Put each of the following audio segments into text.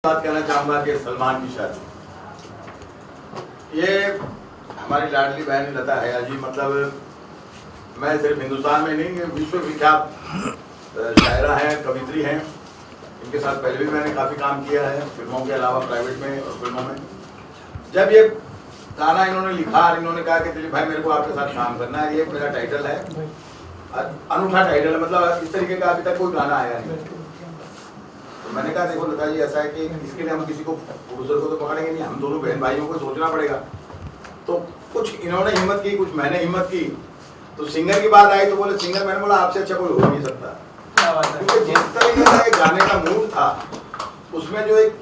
बात कहना चाहूँगा कि सलमान की शादी, ये हमारी लाडली बहन लता हयाजी, मतलब मैं सिर्फ हिंदुस्तान में नहीं, विश्व विख्यात शायरा हैं, कवित्री हैं। इनके साथ पहले भी मैंने काफ़ी काम किया है, फिल्मों के अलावा प्राइवेट में और फिल्मों में। जब ये गाना इन्होंने लिखा और इन्होंने कहा कि दिलीप भाई मेरे को आपके साथ काम करना है, ये मेरा टाइटल है, अनूठा टाइटल है, मतलब इस तरीके का अभी तक कोई गाना आया नहीं। तो मैंने कहा देखो लता जी, ऐसा है कि इसके लिए हम किसी को प्रोड्यूसर को तो पकड़ेंगे नहीं, हम दोनों बहन भाइयों को सोचना पड़ेगा। तो कुछ इन्होंने हिम्मत की, कुछ मैंने हिम्मत की। तो सिंगर की बात आई तो बोले सिंगर, मैंने बोला आपसे अच्छा कोई हो नहीं सकता, क्योंकि जिस तरीके का एक गाने का मूड था उसमें जो एक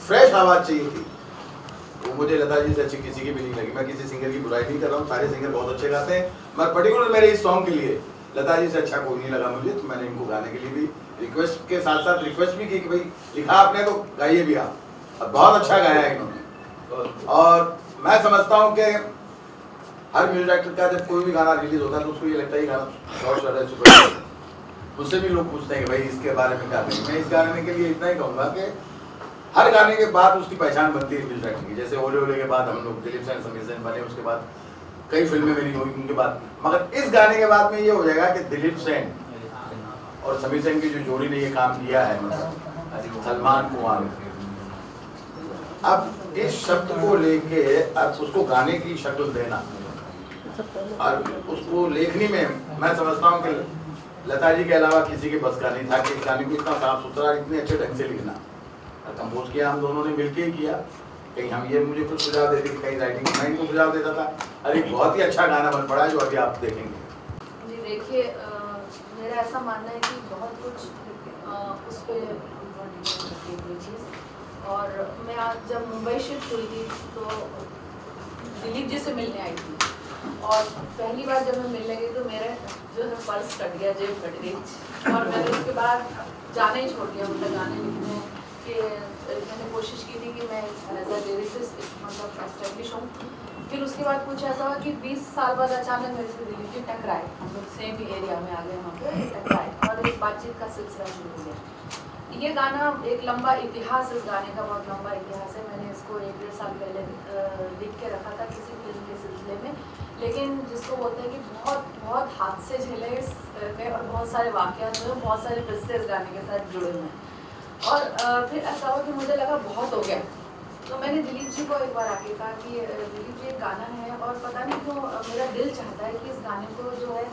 फ्रेश आवाज़ चाहिए थी, वो मुझे लता जी से अच्छी किसी की भी नहीं लगी। मैं किसी सिंगर की बुराई नहीं कर रहा हूँ, सारे सिंगर बहुत अच्छे गाते हैं, मगर पर्टिकुलर मेरे इस सॉन्ग के लिए लता जी से अच्छा कोई नहीं लगा मुझे। तो मैंने इनको गाने के लिए भी रिक्वेस्ट के साथ साथ रिक्वेस्ट भी की कि भाई लिखा आपने तो गाइए भी आप, और बहुत अच्छा गाया है इन्होंने। और मैं समझता हूँ कि हर म्यूजिक डायरेक्टर का जब कोई भी गाना रिलीज होता है तो उसको ये लगता है गाना बहुत ज़्यादा सुपर। मुझसे भी लोग पूछते हैं कि भाई इसके बारे में क्या करें। मैं इस गाने के लिए इतना ही कहूँगा कि हर गाने के बाद उसकी पहचान बनती है म्यूजिक डायरेक्टर की। जैसे ओले ओले के बाद हम लोग दिलीप सेन समीर सेन बने, उसके बाद कई फिल्में मेरी हुई उनके बाद, मगर इस गाने के बाद में ये हो जाएगा कि दिलीप सेन और समीर सेन की जो जोड़ी ने ये काम किया है, मतलब सलमान कुमार, अब इस शब्द को लेके अब उसको गाने की शक्ल देना और उसको लेखनी में मैं समझता हूँ कि लता जी के अलावा किसी के बस का नहीं था कि इस गाने को इतना साफ सुथरा इतने अच्छे ढंग से लिखना। कंपोज किया हम दोनों ने मिलकर ही किया, कहीं हम ये मुझे कुछ सुझाव देते, कहीं राइटिंग मैं इनको सुझाव देता था। अरे बहुत ही अच्छा गाना बन पड़ा जो अभी आप देखेंगे। जी देखिए, मेरा ऐसा मानना है कि बहुत कुछ उस पर चीज़। और मैं आज जब मुंबई शिफ्ट हुई थी तो दिलीप जी से मिलने आई थी, और पहली बार जब मैं मिलने गई तो मेरा जो है पर्स कट गया, जेब कट गई, और मैंने उसके बाद जाना ही छोड़ दिया मतलब गाने लिखने के। मैंने कोशिश की थी कि मैं एज अ लिरिसिस्ट मतलब एस्टेब्लिश हूँ। फिर उसके बाद कुछ ऐसा हुआ कि 20 साल बाद अचानक मेरे से दिलीप जी टकराए, हम लोग सेम ही एरिया में आ गए, वहाँ पे टकराए और एक बातचीत का सिलसिला शुरू हो गया। ये गाना एक लंबा इतिहास, इस गाने का बहुत लंबा इतिहास है। मैंने इसको 1-1.5 साल पहले लिख के रखा था किसी फिल्म के सिलसिले में, लेकिन जिसको बोलते हैं कि बहुत बहुत हादसे झेले इसमें और बहुत सारे वाक़यात हुए, बहुत सारे किस्से इस गाने के साथ जुड़े हुए हैं। और फिर ऐसा हुआ कि मुझे लगा बहुत हो गया, तो मैंने दिलीप जी को एक बार आके कहा कि दिलीप जी एक गाना है और पता नहीं क्यों मेरा दिल चाहता है कि इस गाने को जो है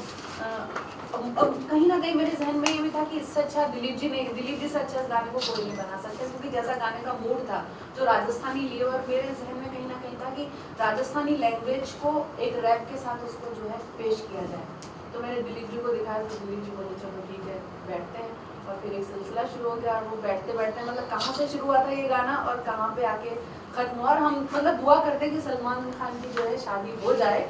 कहीं ना कहीं मेरे जहन में ये भी था कि इससे अच्छा दिलीप जी से अच्छा इस गाने को कोई नहीं बना सकता, क्योंकि जैसा गाने का मूड था जो राजस्थानी लिए, और मेरे जहन में कहीं ना कहीं था कि राजस्थानी लैंग्वेज को एक रैप के साथ उसको जो है पेश किया जाए। तो मैंने दिलीप जी को दिखाया तो दिलीप जी बोले चलो ठीक है बैठते हैं, और फिर एक सिलसिला शुरू हो गया। और वो बैठते बैठते मतलब कहाँ से शुरू हुआ था ये गाना और कहाँ पे आके खत्म हुआ। और हम मतलब दुआ करते कि सलमान खान की जो है शादी हो जाए,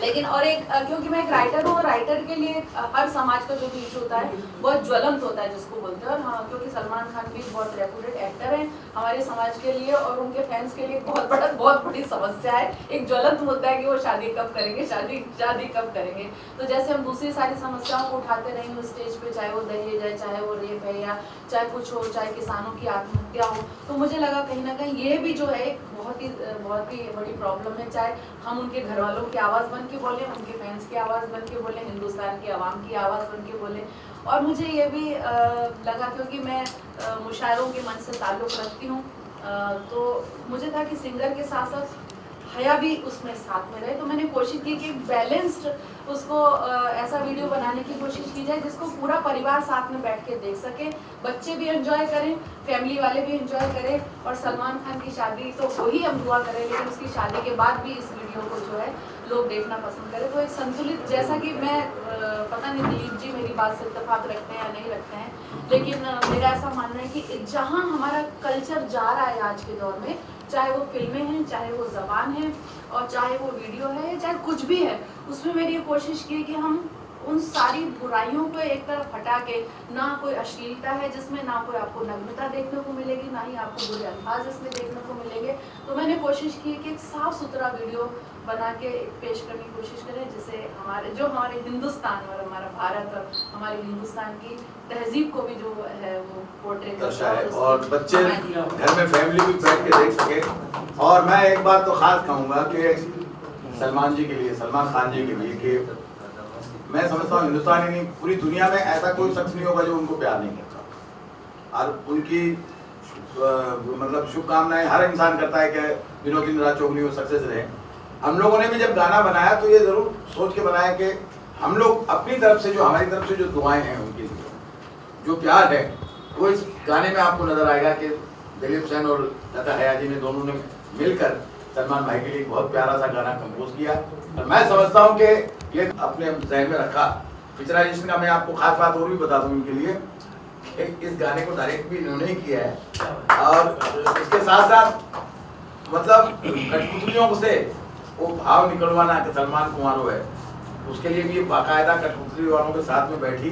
लेकिन और एक क्योंकि मैं एक राइटर हूँ, राइटर के लिए हर समाज का जो भी इशू होता है बहुत ज्वलंत होता है जिसको बोलते हैं। और हाँ, क्योंकि सलमान खान भी बहुत रेपुटेड एक्टर हैं हमारे समाज के लिए और उनके फैंस के लिए बहुत बड़ी समस्या है, एक ज्वलंत मुद्दा है कि वो शादी कब करेंगे, शादी कब करेंगे। तो जैसे हम दूसरी सारी समस्याओं को उठाते रहेंगे स्टेज पे, चाहे वो दहेज है, चाहे वो रेप है, या चाहे कुछ हो, चाहे किसानों की आत्महत्या हो, तो मुझे लगा कहीं ना कहीं ये भी जो है एक बहुत ही बड़ी प्रॉब्लम है। चाहे हम उनके घर वालों की आवाज़ बन के बोले, उनके फैंस की आवाज़ बन के बोले, हिंदुस्तान की आवाम की आवाज़ बन के बोले। और मुझे ये भी लगा क्योंकि मैं मुशायरों के मन से ताल्लुक़ रखती हूँ, तो मुझे था कि सिंगर के साथ साथ हया भी उसमें साथ में रहे। तो मैंने कोशिश की कि बैलेंस्ड उसको ऐसा वीडियो बनाने की कोशिश की जाए जिसको पूरा परिवार साथ में बैठ के देख सके, बच्चे भी एंजॉय करें, फैमिली वाले भी एंजॉय करें। और सलमान खान की शादी तो वही हम दुआ करें, लेकिन उसकी शादी के बाद भी इस वीडियो को जो है लोग देखना पसंद करें। तो एक संतुलित, जैसा कि मैं पता नहीं दिलीप जी मेरी बात से इत्तेफाक रखते हैं या नहीं रखते हैं, लेकिन मेरा ऐसा मानना है कि जहाँ हमारा कल्चर जा रहा है आज के दौर में, चाहे वो फिल्में हैं, चाहे वो ज़बान है, और चाहे वो वीडियो है, चाहे कुछ भी है, उसमें मेरी ये कोशिश की कि हम उन सारी बुराइयों को एक तरफ हटा के, ना कोई अश्लीलता है जिसमें, ना कोई आपको नग्नता देखने को मिलेगी, ना ही आपको बुरे अल्फाज इसमें देखने को मिलेंगे। तो मैंने कोशिश की कि एक साफ सुथरा वीडियो बना के पेश करने की कोशिश करें, जिससे हमारे हिंदुस्तान और हमारा भारत और हमारे हिंदुस्तान की तहजीब को भी जो है वो पोर्ट्रे करता है, और बच्चे घर में फैमिली भी बैठ के देख सके। और मैं एक बात तो खास कहूँगा कि सलमान जी के लिए, सलमान खान जी के लिए, कि मैं समझता हूँ हिंदुस्तान ही नहीं पूरी दुनिया में ऐसा कोई शख्स नहीं होगा जो उनको प्यार नहीं करता, और उनकी मतलब शुभकामनाएं हर इंसान करता है कि दिनों दिन रात चौगनी वो सक्सेस रहे। हम लोगों ने भी जब गाना बनाया तो ये जरूर सोच के बनाया कि हम लोग अपनी तरफ से, जो हमारी तरफ से जो दुआएं हैं उनके लिए, जो प्यार है, वो इस गाने में आपको नजर आएगा कि दिलीप सेन और लता हयाजी ने दोनों ने मिलकर सलमान भाई के लिए बहुत प्यारा सा गाना कंपोज किया। और मैं समझता हूँ कि ये अपने जहन में रखा। पिक्चराइजेशन का मैं आपको खास बात और भी बता दूँ इनके लिए, इस गाने को डायरेक्ट भी इन्होंने ही किया है, और इसके साथ साथ मतलब कठपुतलियों से वो भाव निकलवाना कि सलमान कुमारो है, उसके लिए भी बाकायदा कठपुतली वालों के साथ में बैठी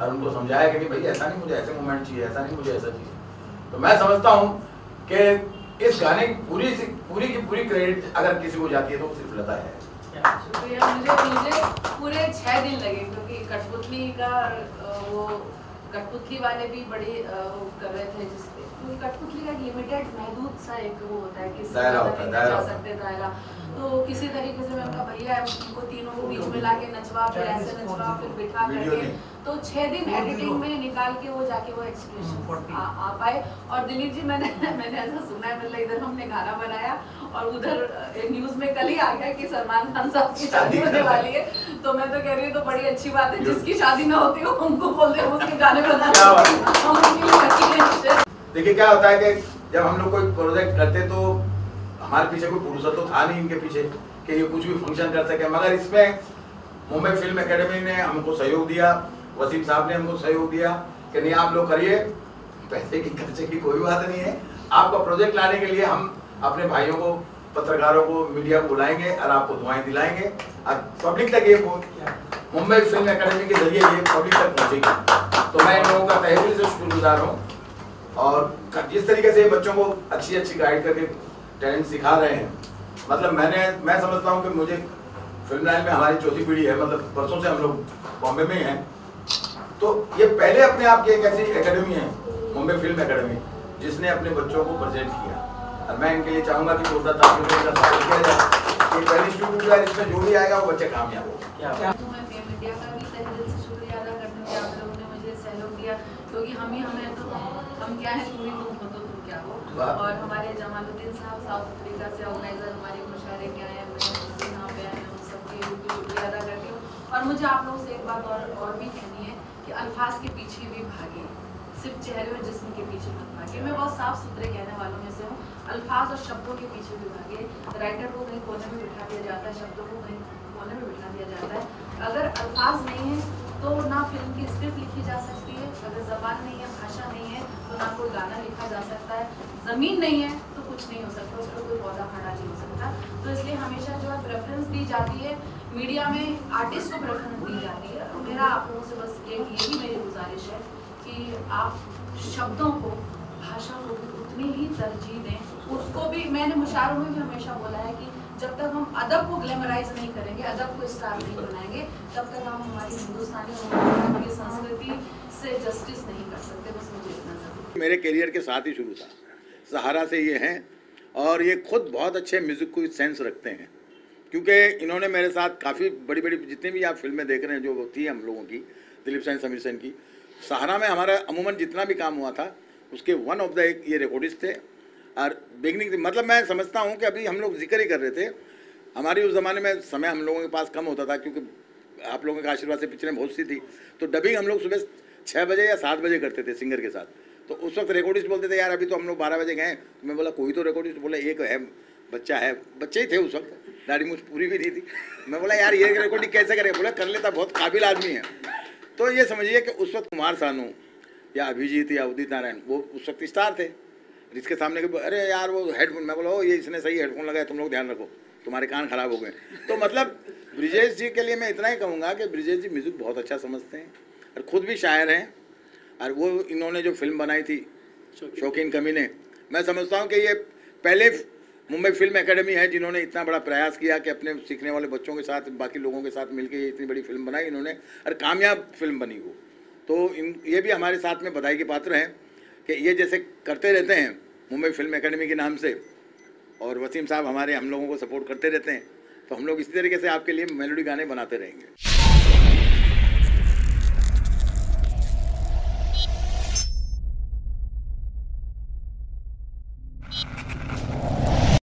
और उनको समझाया कि नहीं भाई ऐसा नहीं, मुझे ऐसे मोमेंट चाहिए, ऐसा नहीं, मुझे ऐसा चाहिए। तो मैं समझता हूँ कि इस गाने की पूरी क्रेडिट अगर किसी को जाती है तो सिर्फ लता है। शुक्रिया। मुझे पूरे 6 दिन लगे, क्योंकि कठपुतली का वो कठपुतली वाले भी बड़े कर रहे थे, जिसपे क्योंकि कठपुतली का एक लिमिटेड महदूद सा एक वो होता है कि जा सकते दायरा। तो किसी तरीके से मैं उनका भैया उनको तीनों को बीच में लाके नचवा, फिर ऐसे नचवा, फिर बिठा करके, तो 6 दिन एडिटिंग में निकाल के वो जाके वो एक्सप्रेशन आ पाए। और दिलीप जी मैंने ऐसा सुना है, मतलब इधर हमने गाना बनाया और उधर न्यूज में कल ही आ गया कि सलमान खान साहब की शादी होने वाली है। तो मैं तो कह रही हूँ तो बड़ी अच्छी बात है, जिसकी शादी ना होती हो उनको बोल दे उसके गाने बना। देखिए क्या होता है कि जब हम लोग कोई प्रोजेक्ट करते तो हमारे पीछे कोई प्रोड्यूसर तो था नहीं इनके पीछे कि ये कुछ भी फंक्शन कर सके, मगर इसमें मुंबई फिल्म एकेडमी ने हमको सहयोग दिया, वसीम साहब ने हमको सहयोग दिया कि नहीं आप लोग करिए, पैसे की खर्चे की कोई बात नहीं है, आपका प्रोजेक्ट लाने के लिए हम अपने भाइयों को, पत्रकारों को, मीडिया को बुलाएंगे और आपको दुआएं दिलाएंगे और पब्लिक तक ये मुंबई फिल्म एकेडमी के जरिए ये पब्लिक तक पहुँचेगी। तो मैं इन लोगों का तहे दिल से शुक्रगुजार हूँ, और जिस तरीके से बच्चों को अच्छी गाइड करके टैलेंट सिखा रहे हैं, मतलब मैं समझता हूँ कि मुझे फिल्म लाइन में हमारी चौथी पीढ़ी है, मतलब वर्षों से हम लोग बॉम्बे में हैं, तो ये पहले अपने आप की एक ऐसी एकेडमी है मुंबई फिल्म एकेडमी जिसने अपने बच्चों को प्रेजेंट किया। और मैं इनके लिए चाहूँगा कि जोरदार तालियों से इनका स्वागत किया जाए कि पहली स्टूडेंट है, इसमें जो भी आएगा वो बच्चे कामयाब होगा। तो मैं मीडिया का भी तहे दिल से शुक्रिया अदा करती हूँ कि आप लोगों ने मुझे सहयोग दिया, क्योंकि हम क्या है, पूरी तुम हो तो तुम क्या हो। और हमारे जमालुद्दीन साहब साउथ अफ्रीका से ऑर्गेनाइजर हमारे मुशायरे के आए हैं, मैं यहाँ पे आए हैं, उन सबकी शुक्रिया अदा करती हूँ। और मुझे आप लोगों से एक बात और भी कहनी है कि अल्फाज के पीछे भी भागे, सिर्फ चेहरे और जिस्म के पीछे मत भागे। मैं बहुत साफ सुथरे कहने वालों में से हूँ, अल्फाज और शब्दों के पीछे भी भागे। राइटर को कहीं कोने में बिठा दिया जाता है, शब्दों को कहीं कोने में बिठा दिया जाता है। अगर अल्फाज नहीं है तो ना फिल्म की स्क्रिप्ट लिखी जा सकती है, अगर जबान नहीं है, भाषा नहीं है तो ना कोई गाना लिखा जा सकता है, ज़मीन नहीं है तो कुछ नहीं हो सकता, उस पर कोई पौधा खड़ा नहीं हो सकता। तो इसलिए हमेशा जो है प्रेफरेंस दी जाती है, मीडिया में आर्टिस्ट को प्रेफरेंस दी जाती है। मेरा आप लोगों से बस यही मेरी गुजारिश है कि आप शब्दों को, भाषा को भी उतनी ही तरजीह दें। उसको भी मैंने मुशायरों में भी हमेशा बोला है कि जब तक हम अदब को ग्लैमराइज नहीं करेंगे, अदब को स्टार नहीं बनाएंगे, तब तक हम हमारी हिंदुस्तानी की संस्कृति से जस्टिस नहीं कर सकते। बस मुझे इतना जरूर। मेरे करियर के साथ ही शुरू था, सहारा से ये हैं, और ये खुद बहुत अच्छे म्यूज़िक को सेंस रखते हैं, क्योंकि इन्होंने मेरे साथ काफ़ी बड़ी बड़ी जितनी भी आप फिल्में देख रहे हैं जो थी हम लोगों की, दिलीप सेन, समीर सेन की, सहारा में हमारा अमूमन जितना भी काम हुआ था उसके वन ऑफ द एक ये रिकॉर्डिस्ट थे। और बिगनिंग मतलब मैं समझता हूँ कि अभी हम लोग जिक्र ही कर रहे थे, हमारी उस ज़माने में समय हम लोगों के पास कम होता था, क्योंकि आप लोगों के आशीर्वाद से पिक्चरें बहुत सी थी, तो डबिंग हम लोग सुबह 6 बजे या 7 बजे करते थे सिंगर के साथ। तो उस वक्त रिकॉर्डिस्ट बोलते थे यार अभी तो हम लोग 12 बजे गए। तो मैं बोला कोई तो रिकॉर्डिस्ट, बोला एक है, बच्चा है, बच्चे ही थे उस वक्त, दाढ़ी मुझ पूरी भी नहीं थी। मैं बोला यार ये रिकॉर्डिंग कैसे करे, बोला कर लेता, बहुत काबिल आदमी है। तो ये समझिए कि उस वक्त कुमार सानू या अभिजीत या उदित नारायण वो उस वक्त स्टार थे, जिसके सामने के अरे यार वो हेडफोन, मैं बोला ओ ये इसने सही हेडफोन लगाया, तुम लोग ध्यान रखो तुम्हारे कान खराब हो गए। तो मतलब ब्रिजेश जी के लिए मैं इतना ही कहूँगा कि ब्रिजेश जी म्यूज़िक बहुत अच्छा समझते हैं और ख़ुद भी शायर हैं। और वो इन्होंने जो फिल्म बनाई थी शौकीन कमीने, मैं समझता हूँ कि ये पहले मुंबई फिल्म एकेडमी है जिन्होंने इतना बड़ा प्रयास किया कि अपने सीखने वाले बच्चों के साथ, बाकी लोगों के साथ मिलकर ये इतनी बड़ी फिल्म बनाई इन्होंने, और कामयाब फिल्म बनी वो। तो ये भी हमारे साथ में बधाई के पात्र हैं कि ये जैसे करते रहते हैं मुंबई फिल्म एकेडमी के नाम से, और वसीम साहब हम लोगों को सपोर्ट करते रहते हैं, तो हम लोग इसी तरीके से आपके लिए मेलोडी गाने बनाते रहेंगे।